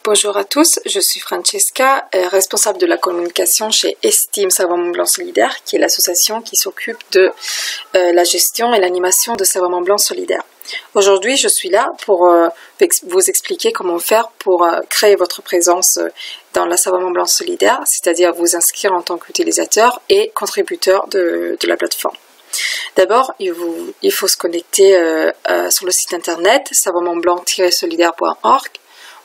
Bonjour à tous, je suis Francesca, responsable de la communication chez Estime Savon Mont Blanc Solidaire, qui est l'association qui s'occupe de la gestion et l'animation de Savon Mont Blanc Solidaire. Aujourd'hui, je suis là pour vous expliquer comment faire pour créer votre présence dans la Savon Mont Blanc Solidaire, c'est-à-dire vous inscrire en tant qu'utilisateur et contributeur de la plateforme. D'abord, il faut se connecter sur le site internet savonmontblanc-solidaire.org.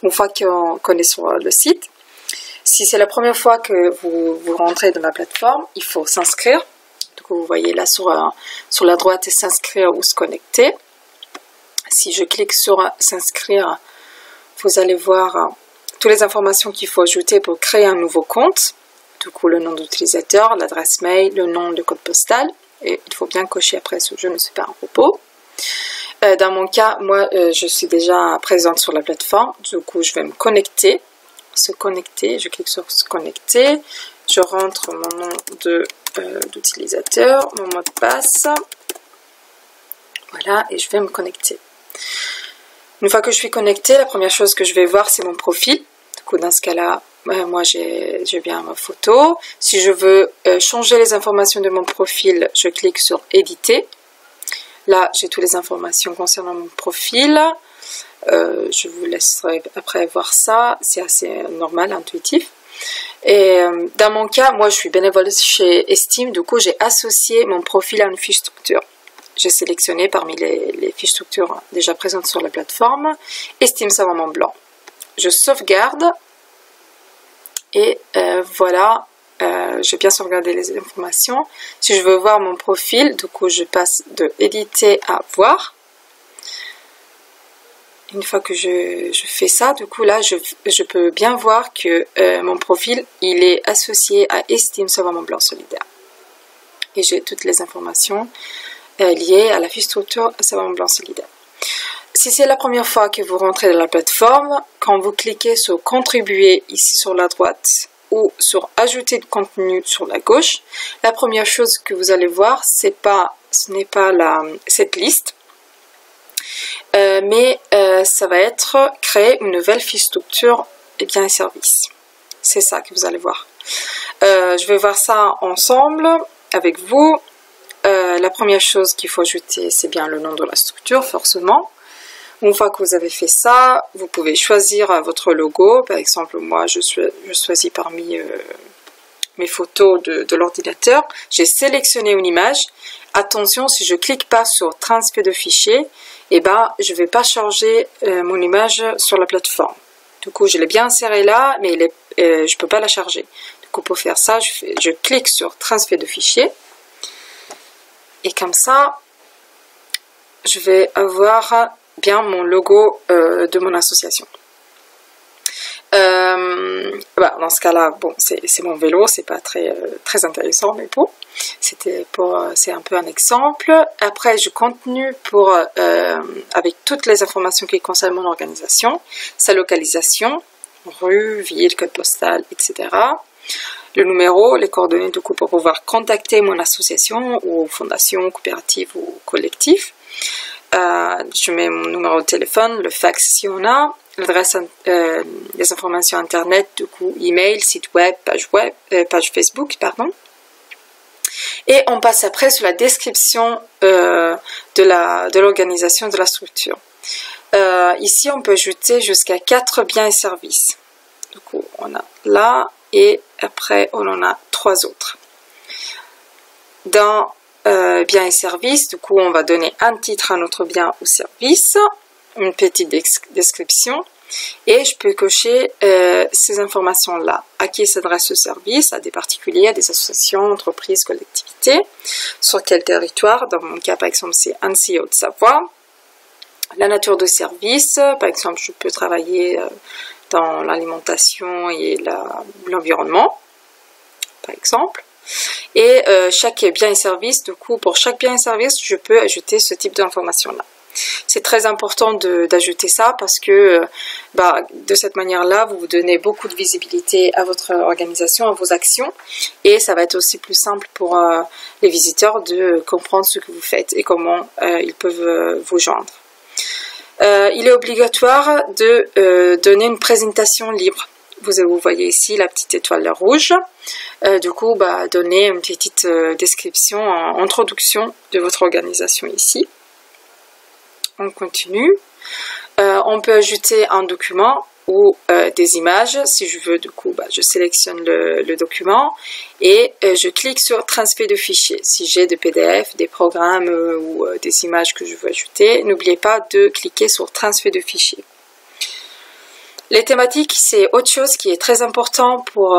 Une fois qu'on est sur le site, si c'est la première fois que vous rentrez dans la plateforme, il faut s'inscrire. Donc vous voyez là sur la droite, s'inscrire ou se connecter. Si je clique sur s'inscrire, vous allez voir toutes les informations qu'il faut ajouter pour créer un nouveau compte. Du coup, le nom d'utilisateur, l'adresse mail, le nom, le code postal. Et il faut bien cocher après ce je ne suis pas un robot. Dans mon cas, moi, je suis déjà présente sur la plateforme. Du coup, je vais me connecter. Se connecter, je clique sur se connecter. Je rentre mon nom d'utilisateur, mon mot de passe. Voilà, et je vais me connecter. Une fois que je suis connectée, la première chose que je vais voir, c'est mon profil. Du coup, dans ce cas-là, moi, j'ai bien ma photo. Si je veux changer les informations de mon profil, je clique sur éditer. Là, j'ai toutes les informations concernant mon profil. Je vous laisserai après voir ça. C'est assez normal, intuitif. Et dans mon cas, moi, je suis bénévole chez Estime. Du coup, j'ai associé mon profil à une fiche structure. J'ai sélectionné parmi les fiches structures déjà présentes sur la plateforme Estime Savon Mont Blanc. Je sauvegarde. Et voilà. Je vais bien sauvegarder les informations. Si je veux voir mon profil, du coup, je passe de éditer à voir. Une fois que je fais ça, du coup, là, je peux bien voir que mon profil, il est associé à Estime Savon Mont Blanc Solidaire. Et j'ai toutes les informations liées à la fiche structure Savon Mont Blanc Solidaire. Si c'est la première fois que vous rentrez dans la plateforme, quand vous cliquez sur contribuer ici sur la droite, ou sur ajouter de contenu sur la gauche, la première chose que vous allez voir, ce n'est pas cette liste, mais ça va être créer une nouvelle fiche structure et biens et services. C'est ça que vous allez voir. Je vais voir ça ensemble avec vous. La première chose qu'il faut ajouter, c'est bien le nom de la structure, forcément. Une fois que vous avez fait ça, vous pouvez choisir votre logo. Par exemple, moi, je choisis parmi mes photos de l'ordinateur. J'ai sélectionné une image. Attention, si je ne clique pas sur transfert de fichier, eh ben, je ne vais pas charger mon image sur la plateforme. Du coup, je l'ai bien insérée là, mais je ne peux pas la charger. Du coup, pour faire ça, je clique sur transfert de fichier. Et comme ça, je vais avoir bien mon logo de mon association. Dans ce cas-là, bon, c'est mon vélo, c'est pas très intéressant, mais bon, c'est un peu un exemple. Après, je continue avec toutes les informations qui concernent mon organisation, sa localisation, rue, ville, code postal, etc. Le numéro, les coordonnées du coup pour pouvoir contacter mon association ou fondation, coopérative ou collectif. Je mets mon numéro de téléphone, le fax si on a, l'adresse, les informations internet, du coup email, site web, page Facebook, pardon. Et on passe après sur la description de l'organisation de la structure. Ici, on peut ajouter jusqu'à 4 biens et services. Du coup, on a là et après on en a 3 autres. Dans biens et services, du coup on va donner un titre à notre bien ou service, une petite description et je peux cocher ces informations là. À qui s'adresse ce service? À des particuliers, à des associations, entreprises, collectivités, sur quel territoire? Dans mon cas par exemple c'est Annecy et Haute-Savoie. La nature de service, par exemple je peux travailler dans l'alimentation et l'environnement par exemple. Et chaque bien et service, du coup, pour chaque bien et service, je peux ajouter ce type d'information-là. C'est très important d'ajouter ça parce que de cette manière-là, vous donnez beaucoup de visibilité à votre organisation, à vos actions. Et ça va être aussi plus simple pour les visiteurs de comprendre ce que vous faites et comment ils peuvent vous joindre. Il est obligatoire de donner une présentation libre. Vous voyez ici la petite étoile rouge. Du coup, donnez une petite description, introduction de votre organisation ici. On continue. On peut ajouter un document ou des images. Si je veux, du coup, je sélectionne le document et je clique sur transfert de fichiers. Si j'ai des PDF, des programmes ou des images que je veux ajouter, n'oubliez pas de cliquer sur transfert de fichiers. Les thématiques, c'est autre chose qui est très important pour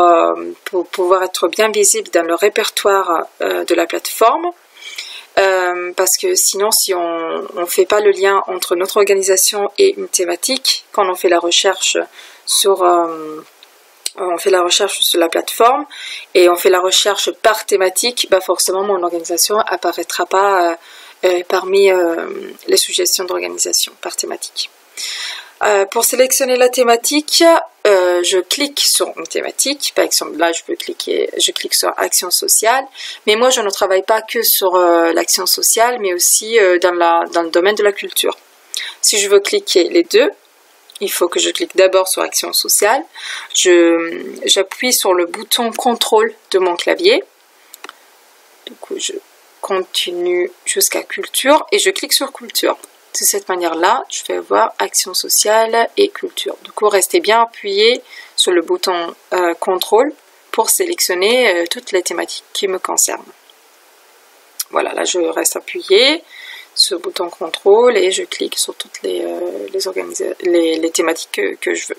pouvoir être bien visible dans le répertoire de la plateforme. Parce que sinon, si on ne fait pas le lien entre notre organisation et une thématique, quand on fait la recherche sur la plateforme et on fait la recherche par thématique, forcément mon organisation apparaîtra pas parmi les suggestions d'organisation par thématique. Pour sélectionner la thématique, je clique sur une thématique. Par exemple, là, je clique sur action sociale. Mais moi, je ne travaille pas que sur l'action sociale, mais aussi dans le domaine de la culture. Si je veux cliquer les deux, il faut que je clique d'abord sur action sociale. J'appuie sur le bouton contrôle de mon clavier. Du coup, je continue jusqu'à culture et je clique sur culture. De cette manière-là, je vais avoir action sociale et culture. Du coup, restez bien appuyé sur le bouton contrôle pour sélectionner toutes les thématiques qui me concernent. Voilà, là je reste appuyé sur le bouton contrôle et je clique sur toutes les thématiques que je veux.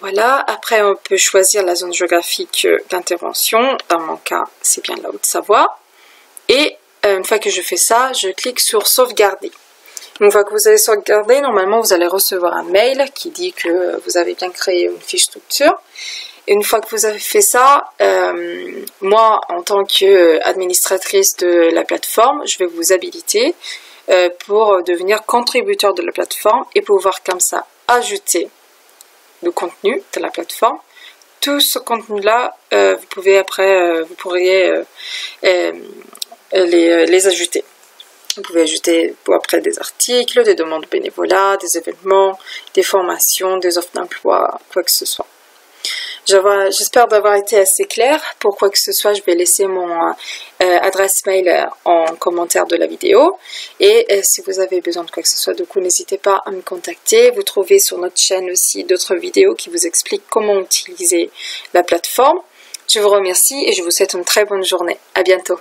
Voilà, après on peut choisir la zone géographique d'intervention. Dans mon cas, c'est bien la Haute-Savoie. Et une fois que je fais ça, je clique sur sauvegarder. Une fois que vous avez sauvegardé, normalement vous allez recevoir un mail qui dit que vous avez bien créé une fiche structure. Et une fois que vous avez fait ça, moi en tant qu'administratrice de la plateforme, je vais vous habiliter pour devenir contributeur de la plateforme et pouvoir comme ça ajouter le contenu de la plateforme. Tout ce contenu-là, vous pourriez les ajouter. Vous pouvez ajouter après des articles, des demandes de bénévolat, des événements, des formations, des offres d'emploi, quoi que ce soit. J'espère d'avoir été assez claire. Pour quoi que ce soit, je vais laisser mon adresse mail en commentaire de la vidéo. Et si vous avez besoin de quoi que ce soit, du coup, n'hésitez pas à me contacter. Vous trouvez sur notre chaîne aussi d'autres vidéos qui vous expliquent comment utiliser la plateforme. Je vous remercie et je vous souhaite une très bonne journée. À bientôt.